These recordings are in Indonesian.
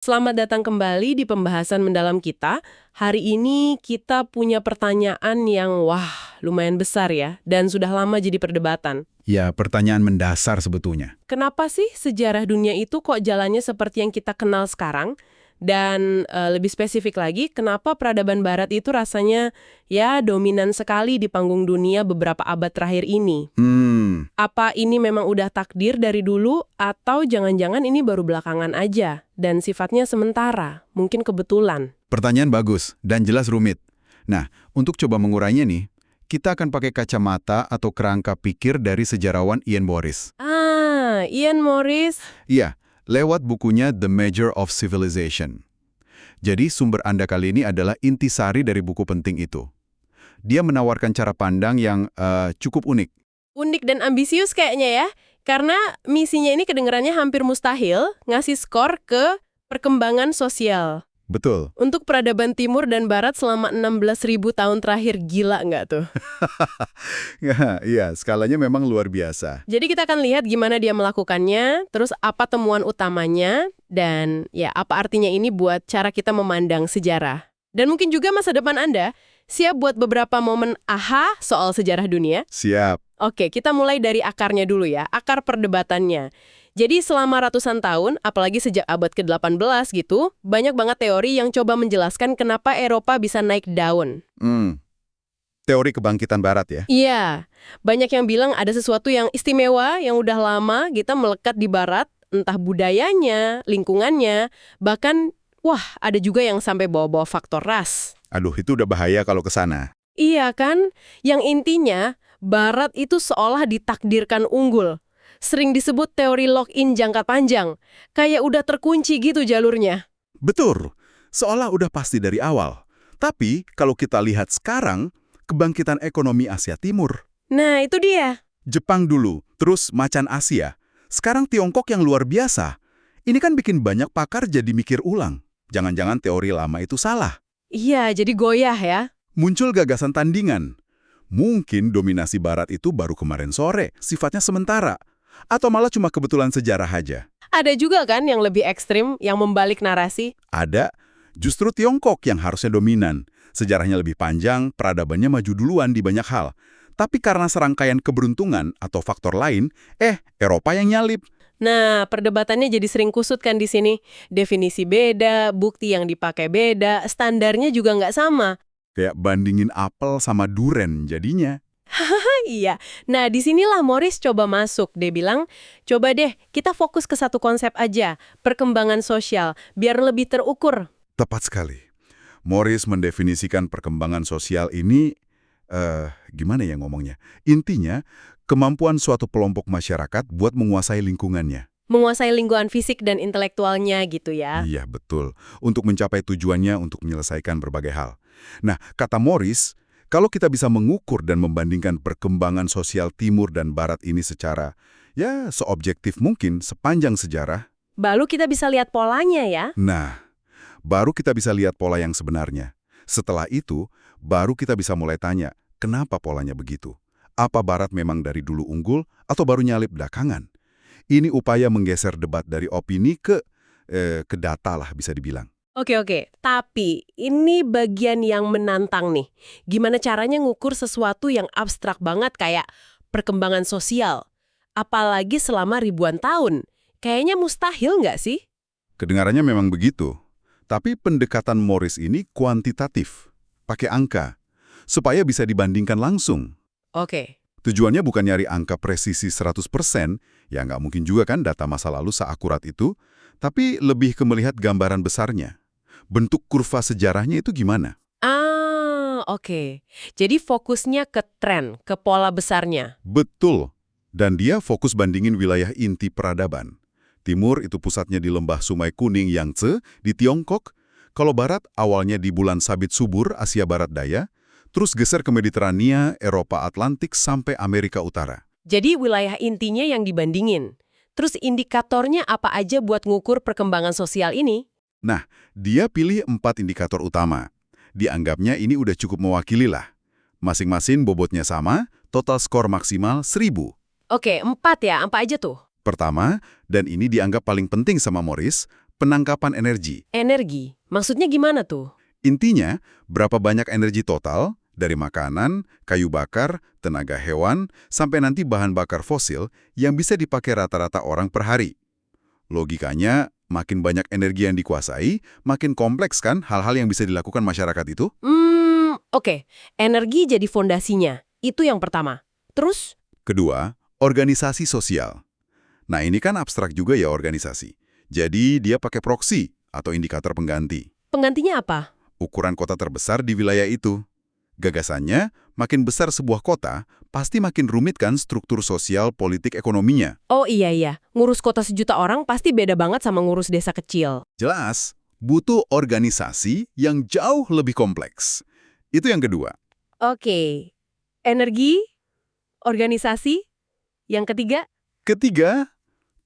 Selamat datang kembali di pembahasan mendalam kita. Hari ini kita punya pertanyaan yang lumayan besar ya, dan sudah lama jadi perdebatan. Ya, pertanyaan mendasar sebetulnya. Kenapa sih sejarah dunia itu kok jalannya seperti yang kita kenal sekarang? Dan lebih spesifik lagi, kenapa peradaban barat itu rasanya ya dominan sekali di panggung dunia beberapa abad terakhir ini? Apa ini memang udah takdir dari dulu atau jangan-jangan ini baru belakangan aja dan sifatnya sementara, mungkin kebetulan? Pertanyaan bagus dan jelas rumit. Nah, untuk coba mengurainya nih, kita akan pakai kacamata atau kerangka pikir dari sejarawan Ian Morris. Ian Morris. Iya, lewat bukunya The Measure of Civilization. Jadi sumber Anda kali ini adalah intisari dari buku penting itu. Dia menawarkan cara pandang yang cukup unik. Unik dan ambisius kayaknya ya, karena misinya ini kedengarannya hampir mustahil ngasih skor ke perkembangan sosial. Betul. Untuk peradaban timur dan barat selama 16.000 tahun terakhir, gila nggak tuh? Iya, skalanya memang luar biasa. Jadi kita akan lihat gimana dia melakukannya, terus apa temuan utamanya, dan ya apa artinya ini buat cara kita memandang sejarah. Dan mungkin juga masa depan Anda siap buat beberapa momen aha soal sejarah dunia. Siap. Oke, kita mulai dari akarnya dulu ya, akar perdebatannya. Jadi selama ratusan tahun, apalagi sejak abad ke-18 gitu, banyak banget teori yang coba menjelaskan kenapa Eropa bisa naik daun. Teori kebangkitan barat ya? Iya, banyak yang bilang ada sesuatu yang istimewa yang udah lama kita melekat di barat, entah budayanya, lingkungannya, bahkan ada juga yang sampai bawa-bawa faktor ras. Aduh, itu udah bahaya kalau ke sana. Iya kan? Yang intinya, barat itu seolah ditakdirkan unggul. Sering disebut teori lock-in jangka panjang. Kayak udah terkunci gitu jalurnya. Betul, seolah udah pasti dari awal. Tapi kalau kita lihat sekarang, kebangkitan ekonomi Asia Timur. Nah, itu dia. Jepang dulu, terus macan Asia. Sekarang Tiongkok yang luar biasa. Ini kan bikin banyak pakar jadi mikir ulang. Jangan-jangan teori lama itu salah. Iya, jadi goyah ya. Muncul gagasan tandingan. Mungkin dominasi barat itu baru kemarin sore, sifatnya sementara. Atau malah cuma kebetulan sejarah aja. Ada juga kan yang lebih ekstrim, yang membalik narasi? Ada. Justru Tiongkok yang harusnya dominan. Sejarahnya lebih panjang, peradabannya maju duluan di banyak hal. Tapi karena serangkaian keberuntungan atau faktor lain, Eropa yang nyalip. Nah, perdebatannya jadi sering kusut kan di sini. Definisi beda, bukti yang dipakai beda, standarnya juga nggak sama. Kayak bandingin apel sama duren jadinya. Iya. Nah, disinilah Morris coba masuk. Dia bilang, coba deh kita fokus ke satu konsep aja, perkembangan sosial, biar lebih terukur. Tepat sekali. Morris mendefinisikan perkembangan sosial ini, gimana ya ngomongnya? Intinya, kemampuan suatu kelompok masyarakat buat menguasai lingkungannya. Menguasai lingkungan fisik dan intelektualnya gitu ya. Iya, betul. Untuk mencapai tujuannya untuk menyelesaikan berbagai hal. Nah, kata Morris, kalau kita bisa mengukur dan membandingkan perkembangan sosial timur dan barat ini secara, seobjektif mungkin sepanjang sejarah. Baru kita bisa lihat polanya ya. Nah, baru kita bisa lihat pola yang sebenarnya. Setelah itu, baru kita bisa mulai tanya, kenapa polanya begitu? Apa barat memang dari dulu unggul atau baru nyalip belakangan? Ini upaya menggeser debat dari opini ke data lah bisa dibilang. Oke. Tapi ini bagian yang menantang nih. Gimana caranya ngukur sesuatu yang abstrak banget kayak perkembangan sosial? Apalagi selama ribuan tahun. Kayaknya mustahil nggak sih? Kedengarannya memang begitu. Tapi pendekatan Morris ini kuantitatif, pakai angka, supaya bisa dibandingkan langsung. Oke. Tujuannya bukan nyari angka presisi 100%, ya nggak mungkin juga kan data masa lalu seakurat itu, tapi lebih ke melihat gambaran besarnya. Bentuk kurva sejarahnya itu gimana? Oke. Jadi fokusnya ke tren, ke pola besarnya. Betul. Dan dia fokus bandingin wilayah inti peradaban. Timur itu pusatnya di lembah Sungai Kuning Yangtze di Tiongkok. Kalau barat awalnya di bulan sabit subur Asia Barat Daya, terus geser ke Mediterania, Eropa Atlantik sampai Amerika Utara. Jadi wilayah intinya yang dibandingin. Terus indikatornya apa aja buat ngukur perkembangan sosial ini? Nah, dia pilih 4 indikator utama. Dianggapnya ini udah cukup mewakili lah. Masing-masing bobotnya sama, total skor maksimal 1000. Oke, 4 ya. Apa aja tuh? Pertama, dan ini dianggap paling penting sama Morris, penangkapan energi. Energi? Maksudnya gimana tuh? Intinya, berapa banyak energi total dari makanan, kayu bakar, tenaga hewan, sampai nanti bahan bakar fosil yang bisa dipakai rata-rata orang per hari. Logikanya, makin banyak energi yang dikuasai, makin kompleks kan hal-hal yang bisa dilakukan masyarakat itu? Oke. Energi jadi fondasinya. Itu yang pertama. Terus? Kedua, organisasi sosial. Nah, ini kan abstrak juga ya organisasi. Jadi, dia pakai proksi atau indikator pengganti. Penggantinya apa? Ukuran kota terbesar di wilayah itu. Gagasannya, makin besar sebuah kota, pasti makin rumit kan struktur sosial, politik, ekonominya. Oh iya. Ngurus kota sejuta orang pasti beda banget sama ngurus desa kecil. Jelas, butuh organisasi yang jauh lebih kompleks. Itu yang kedua. Oke. Energi, organisasi. Yang ketiga? Ketiga,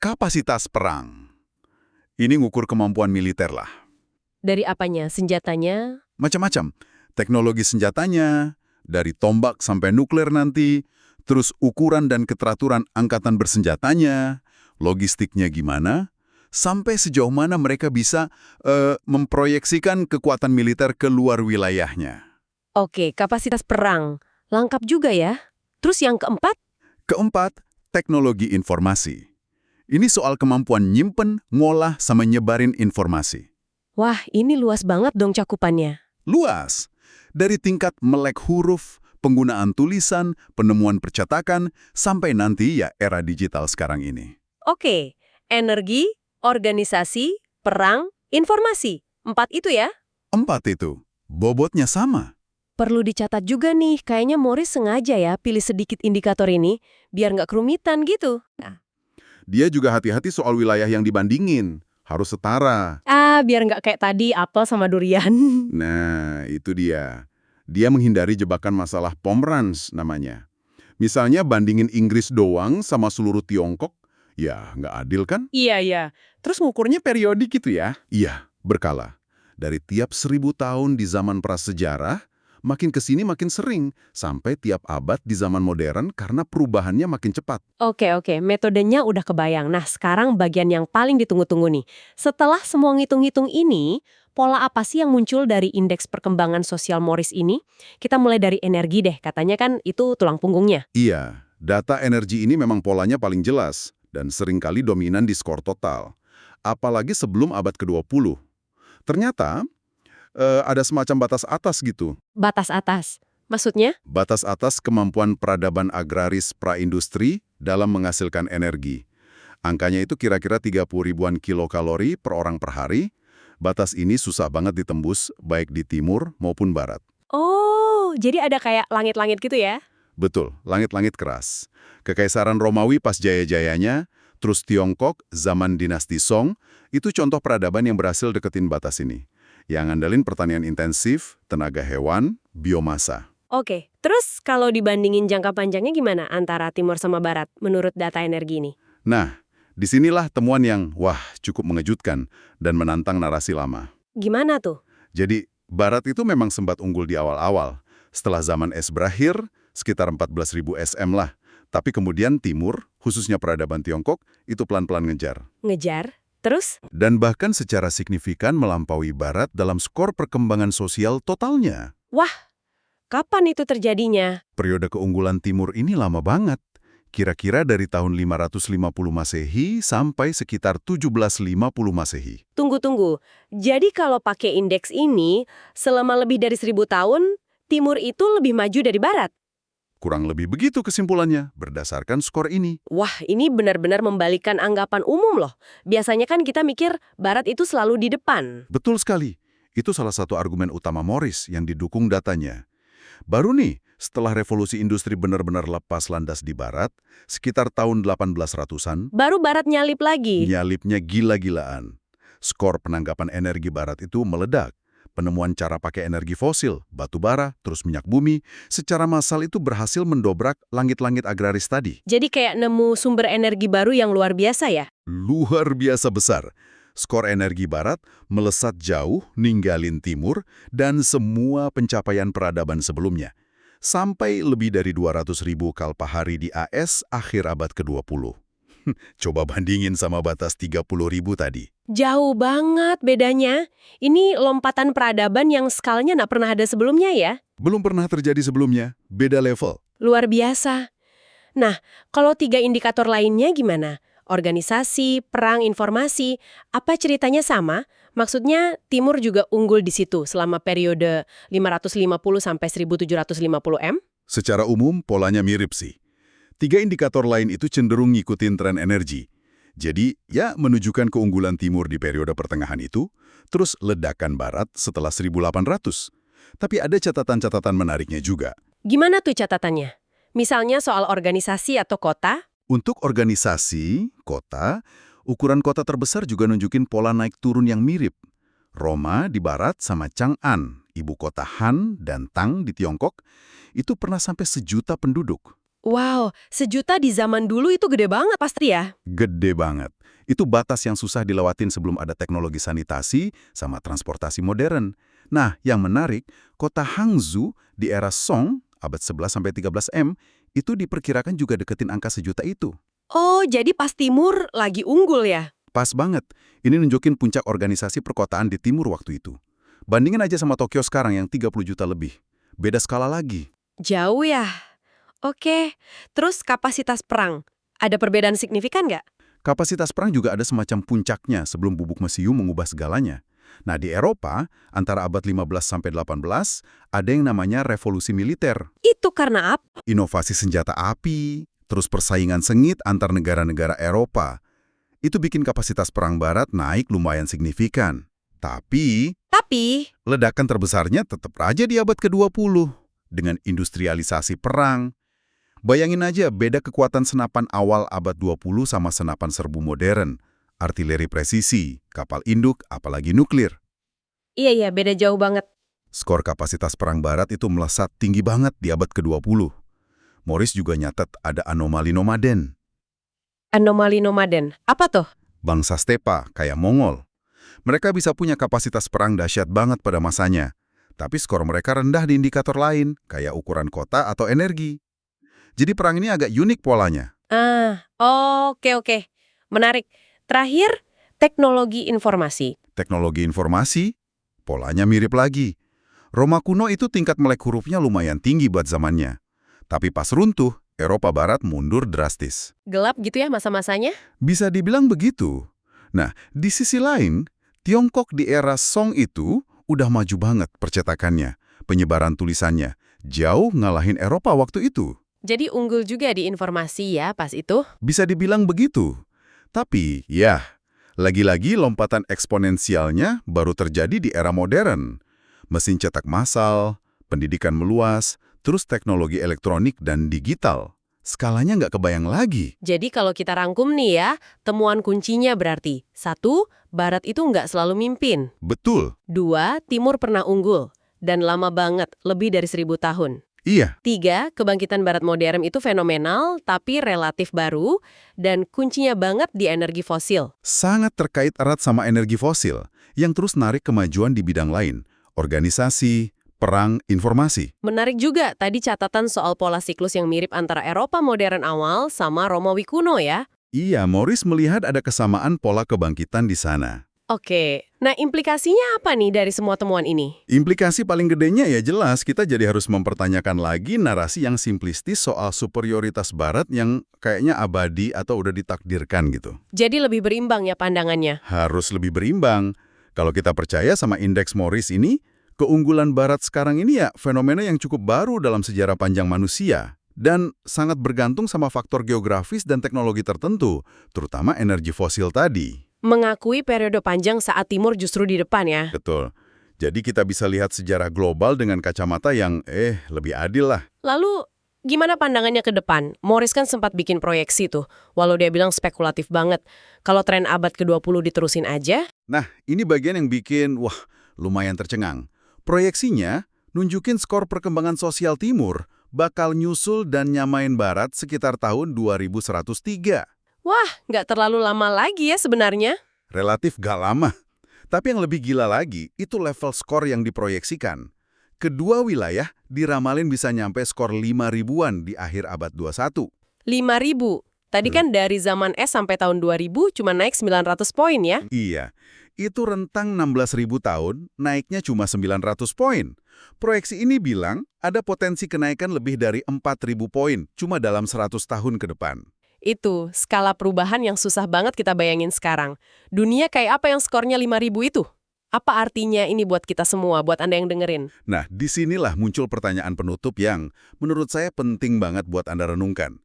kapasitas perang. Ini ngukur kemampuan militer lah. Dari apanya? Senjatanya? Macam-macam. Teknologi senjatanya, dari tombak sampai nuklir nanti, terus ukuran dan keteraturan angkatan bersenjatanya, logistiknya gimana, sampai sejauh mana mereka bisa memproyeksikan kekuatan militer ke luar wilayahnya. Oke, kapasitas perang. Lengkap juga ya. Terus yang keempat? Keempat, teknologi informasi. Ini soal kemampuan nyimpen, ngolah, sama nyebarin informasi. Wah, ini luas banget dong cakupannya. Luas. Dari tingkat melek huruf, penggunaan tulisan, penemuan percetakan, sampai nanti ya era digital sekarang ini. Oke, energi, organisasi, perang, informasi. 4 itu ya? 4 itu. Bobotnya sama. Perlu dicatat juga nih, kayaknya Morris sengaja ya pilih sedikit indikator ini, biar nggak kerumitan gitu. Dia juga hati-hati soal wilayah yang dibandingin. Harus setara. Biar nggak kayak tadi apel sama durian. Nah, itu dia. Dia menghindari jebakan masalah Pomerans namanya. Misalnya bandingin Inggris doang sama seluruh Tiongkok, ya nggak adil kan? Iya. Terus ngukurnya periodik gitu ya? Iya, berkala. Dari tiap 1000 tahun di zaman prasejarah, makin kesini makin sering, sampai tiap abad di zaman modern karena perubahannya makin cepat. Oke, metodenya udah kebayang. Nah, sekarang bagian yang paling ditunggu-tunggu nih. Setelah semua ngitung-ngitung ini, pola apa sih yang muncul dari indeks perkembangan sosial Morris ini? Kita mulai dari energi deh, katanya kan itu tulang punggungnya. Iya, data energi ini memang polanya paling jelas dan seringkali dominan di skor total. Apalagi sebelum abad ke-20. Ternyata, ada semacam batas atas gitu. Batas atas. Maksudnya? Batas atas kemampuan peradaban agraris praindustri dalam menghasilkan energi. Angkanya itu kira-kira 30 ribuan kilokalori per orang per hari. Batas ini susah banget ditembus, baik di timur maupun barat. Oh, jadi ada kayak langit-langit gitu ya? Betul, langit-langit keras. Kekaisaran Romawi pas jaya-jayanya, terus Tiongkok zaman dinasti Song, itu contoh peradaban yang berhasil deketin batas ini. Yang ngandalin pertanian intensif, tenaga hewan, biomasa. Oke, terus kalau dibandingin jangka panjangnya gimana antara timur sama barat menurut data energi ini? Nah, disinilah temuan yang, cukup mengejutkan dan menantang narasi lama. Gimana tuh? Jadi, barat itu memang sempat unggul di awal-awal. Setelah zaman es berakhir, sekitar 14.000 SM lah. Tapi kemudian timur, khususnya peradaban Tiongkok, itu pelan-pelan ngejar. Ngejar? Terus? Dan bahkan secara signifikan melampaui barat dalam skor perkembangan sosial totalnya. Wah, kapan itu terjadinya? Periode keunggulan timur ini lama banget. Kira-kira dari tahun 550 Masehi sampai sekitar 1750 Masehi. Tunggu. Jadi kalau pakai indeks ini, selama lebih dari 1000 tahun, timur itu lebih maju dari barat? Kurang lebih begitu kesimpulannya, berdasarkan skor ini. Wah, ini benar-benar membalikan anggapan umum loh. Biasanya kan kita mikir barat itu selalu di depan. Betul sekali. Itu salah satu argumen utama Morris yang didukung datanya. Baru nih, setelah revolusi industri benar-benar lepas landas di barat, sekitar tahun 1800-an, Baru barat nyalip lagi. nyalipnya gila-gilaan. Skor penanggapan energi barat itu meledak. Penemuan cara pakai energi fosil, batu bara, terus minyak bumi, secara massal itu berhasil mendobrak langit-langit agraris tadi. Jadi kayak nemu sumber energi baru yang luar biasa ya? Luar biasa besar. Skor energi barat melesat jauh, ninggalin timur, dan semua pencapaian peradaban sebelumnya. Sampai lebih dari 200.000 kalpahari di AS akhir abad ke-20. Coba bandingin sama batas 30.000 tadi. Jauh banget bedanya. Ini lompatan peradaban yang skalanya nggak pernah ada sebelumnya ya. Belum pernah terjadi sebelumnya, beda level. Luar biasa. Nah, kalau 3 indikator lainnya gimana? Organisasi, perang, informasi, apa ceritanya sama? Maksudnya Timur juga unggul di situ selama periode 550 sampai 1750 M? Secara umum, polanya mirip sih. 3 indikator lain itu cenderung ngikutin tren energi. Jadi, ya menunjukkan keunggulan Timur di periode pertengahan itu, terus ledakan Barat setelah 1800. Tapi ada catatan-catatan menariknya juga. Gimana tuh catatannya? Misalnya soal organisasi atau kota? Untuk organisasi, kota, ukuran kota terbesar juga nunjukin pola naik turun yang mirip. Roma di barat sama Chang'an, ibu kota Han dan Tang di Tiongkok, itu pernah sampai 1 juta penduduk. Wow, 1 juta di zaman dulu itu gede banget pasti ya? Gede banget. Itu batas yang susah dilewatin sebelum ada teknologi sanitasi sama transportasi modern. Nah, yang menarik, kota Hangzhou di era Song, abad 11-13 M, itu diperkirakan juga deketin angka 1 juta itu. Oh, jadi pas Timur lagi unggul ya? Pas banget. Ini nunjukin puncak organisasi perkotaan di timur waktu itu. Bandingin aja sama Tokyo sekarang yang 30 juta lebih. Beda skala lagi. Jauh ya? Oke, terus kapasitas perang. Ada perbedaan signifikan nggak? Kapasitas perang juga ada semacam puncaknya sebelum bubuk mesiu mengubah segalanya. Nah, di Eropa, antara abad 15 sampai 18, ada yang namanya revolusi militer. Itu karena apa? Inovasi senjata api, terus persaingan sengit antar negara-negara Eropa. Itu bikin kapasitas perang barat naik lumayan signifikan. Tapi, ledakan terbesarnya tetap aja di abad ke-20, dengan industrialisasi perang. Bayangin aja beda kekuatan senapan awal abad 20 sama senapan serbu modern, artileri presisi, kapal induk, apalagi nuklir. Iya, beda jauh banget. Skor kapasitas perang barat itu melesat tinggi banget di abad ke-20. Morris juga nyatet ada anomali nomaden. Anomali nomaden, apa tuh? Bangsa stepa, kayak Mongol. Mereka bisa punya kapasitas perang dahsyat banget pada masanya, tapi skor mereka rendah di indikator lain, kayak ukuran kota atau energi. Jadi perang ini agak unik polanya. Oke. Menarik. Terakhir, teknologi informasi. Teknologi informasi, polanya mirip lagi. Roma kuno itu tingkat melek hurufnya lumayan tinggi buat zamannya. Tapi pas runtuh, Eropa Barat mundur drastis. Gelap gitu ya masa-masanya? Bisa dibilang begitu. Nah, di sisi lain, Tiongkok di era Song itu udah maju banget percetakannya, penyebaran tulisannya, jauh ngalahin Eropa waktu itu. Jadi unggul juga di informasi ya pas itu? Bisa dibilang begitu. Tapi, ya, lagi-lagi lompatan eksponensialnya baru terjadi di era modern. Mesin cetak massal, pendidikan meluas, terus teknologi elektronik dan digital. Skalanya nggak kebayang lagi. Jadi kalau kita rangkum nih ya, temuan kuncinya berarti 1. Barat itu nggak selalu mimpin. Betul. 2. Timur pernah unggul. Dan lama banget, lebih dari 1000 tahun. Iya. 3. Kebangkitan Barat modern itu fenomenal, tapi relatif baru, dan kuncinya banget di energi fosil. Sangat terkait erat sama energi fosil, yang terus narik kemajuan di bidang lain. Organisasi, perang, informasi. Menarik juga tadi catatan soal pola siklus yang mirip antara Eropa modern awal sama Romawi kuno ya. Iya, Morris melihat ada kesamaan pola kebangkitan di sana. Oke, nah implikasinya apa nih dari semua temuan ini? Implikasi paling gedenya ya jelas kita jadi harus mempertanyakan lagi narasi yang simplistis soal superioritas Barat yang kayaknya abadi atau udah ditakdirkan gitu. Jadi lebih berimbang ya pandangannya? Harus lebih berimbang. Kalau kita percaya sama indeks Morris ini, keunggulan Barat sekarang ini ya fenomena yang cukup baru dalam sejarah panjang manusia. Dan sangat bergantung sama faktor geografis dan teknologi tertentu, terutama energi fosil tadi. Mengakui periode panjang saat Timur justru di depan ya? Betul. Jadi kita bisa lihat sejarah global dengan kacamata yang lebih adil lah. Lalu, gimana pandangannya ke depan? Morris kan sempat bikin proyeksi tuh, walau dia bilang spekulatif banget. Kalau tren abad ke-20 diterusin aja? Nah, ini bagian yang bikin, lumayan tercengang. Proyeksinya nunjukin skor perkembangan sosial Timur bakal nyusul dan nyamain Barat sekitar tahun 2103. Wah, nggak terlalu lama lagi ya sebenarnya. Relatif gak lama. Tapi yang lebih gila lagi, itu level skor yang diproyeksikan. Kedua wilayah diramalin bisa nyampe skor 5 ribuan di akhir abad 21. 5.000. Tadi kan dari zaman es sampai tahun 2000 cuma naik 900 poin ya. Iya, itu rentang 16.000 tahun, naiknya cuma 900 poin. Proyeksi ini bilang ada potensi kenaikan lebih dari 4.000 poin cuma dalam 100 tahun ke depan. Itu skala perubahan yang susah banget kita bayangin sekarang. Dunia kayak apa yang skornya 5.000 itu? Apa artinya ini buat kita semua, buat Anda yang dengerin? Nah, disinilah muncul pertanyaan penutup yang menurut saya penting banget buat Anda renungkan.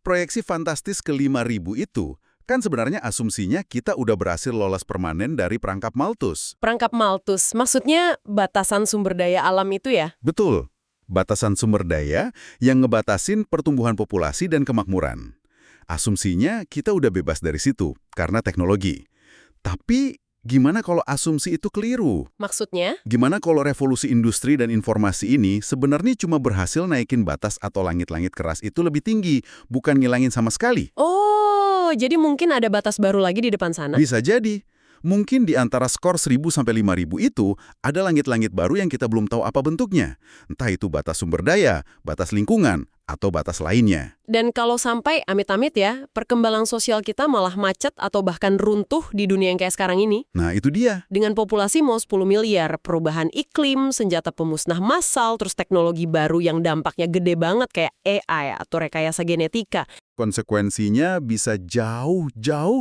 Proyeksi fantastis ke 5.000 itu kan sebenarnya asumsinya kita udah berhasil lolos permanen dari perangkap Malthus. Perangkap Malthus, maksudnya batasan sumber daya alam itu ya? Betul, batasan sumber daya yang ngebatasin pertumbuhan populasi dan kemakmuran. Asumsinya kita udah bebas dari situ karena teknologi. Tapi gimana kalau asumsi itu keliru? Maksudnya? Gimana kalau revolusi industri dan informasi ini sebenarnya cuma berhasil naikin batas atau langit-langit keras itu lebih tinggi, bukan ngilangin sama sekali? Oh, jadi mungkin ada batas baru lagi di depan sana? Bisa jadi. Mungkin di antara skor 1.000 sampai 5.000 itu ada langit-langit baru yang kita belum tahu apa bentuknya. Entah itu batas sumber daya, batas lingkungan, atau batas lainnya. Dan kalau sampai, amit-amit ya, perkembangan sosial kita malah macet atau bahkan runtuh di dunia yang kayak sekarang ini. Nah, itu dia. Dengan populasi mau 10 miliar, perubahan iklim, senjata pemusnah massal, terus teknologi baru yang dampaknya gede banget kayak AI atau rekayasa genetika. Konsekuensinya bisa jauh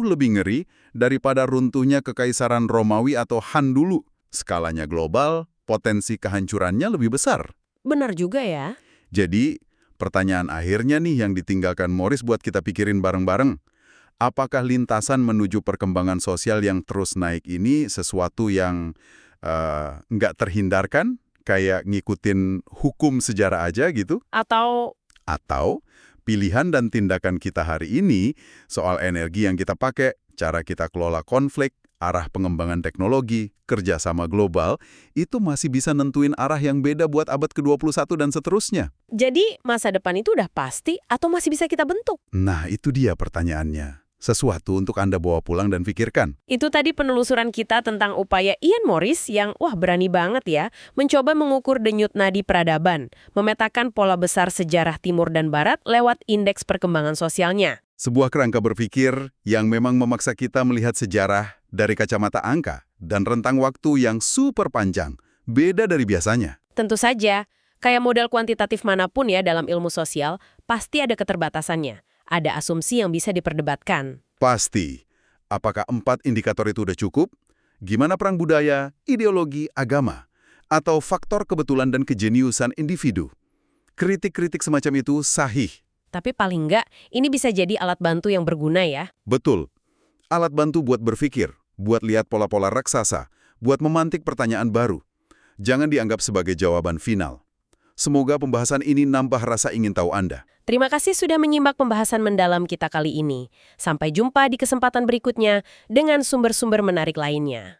lebih ngeri daripada runtuhnya Kekaisaran Romawi atau Han dulu. Skalanya global, potensi kehancurannya lebih besar. Benar juga ya. Jadi, pertanyaan akhirnya nih yang ditinggalkan Morris buat kita pikirin bareng-bareng. Apakah lintasan menuju perkembangan sosial yang terus naik ini sesuatu yang nggak terhindarkan? Kayak ngikutin hukum sejarah aja gitu? Atau Pilihan dan tindakan kita hari ini soal energi yang kita pakai, cara kita kelola konflik, arah pengembangan teknologi, kerjasama global, itu masih bisa nentuin arah yang beda buat abad ke-21 dan seterusnya. jadi masa depan itu udah pasti atau masih bisa kita bentuk? Nah, itu dia pertanyaannya. Sesuatu untuk Anda bawa pulang dan pikirkan. Itu tadi penelusuran kita tentang upaya Ian Morris yang, berani banget ya, mencoba mengukur denyut nadi peradaban, memetakan pola besar sejarah Timur dan Barat lewat indeks perkembangan sosialnya. Sebuah kerangka berpikir yang memang memaksa kita melihat sejarah dari kacamata angka dan rentang waktu yang super panjang, beda dari biasanya. Tentu saja, kayak model kuantitatif manapun ya dalam ilmu sosial, pasti ada keterbatasannya. Ada asumsi yang bisa diperdebatkan. Pasti. Apakah 4 indikator itu udah cukup? Gimana perang budaya, ideologi, agama? Atau faktor kebetulan dan kejeniusan individu? Kritik-kritik semacam itu sahih. Tapi paling nggak, ini bisa jadi alat bantu yang berguna ya. Betul. Alat bantu buat berpikir, buat lihat pola-pola raksasa, buat memantik pertanyaan baru. Jangan dianggap sebagai jawaban final. Semoga pembahasan ini nambah rasa ingin tahu Anda. Terima kasih sudah menyimak pembahasan mendalam kita kali ini. Sampai jumpa di kesempatan berikutnya dengan sumber-sumber menarik lainnya.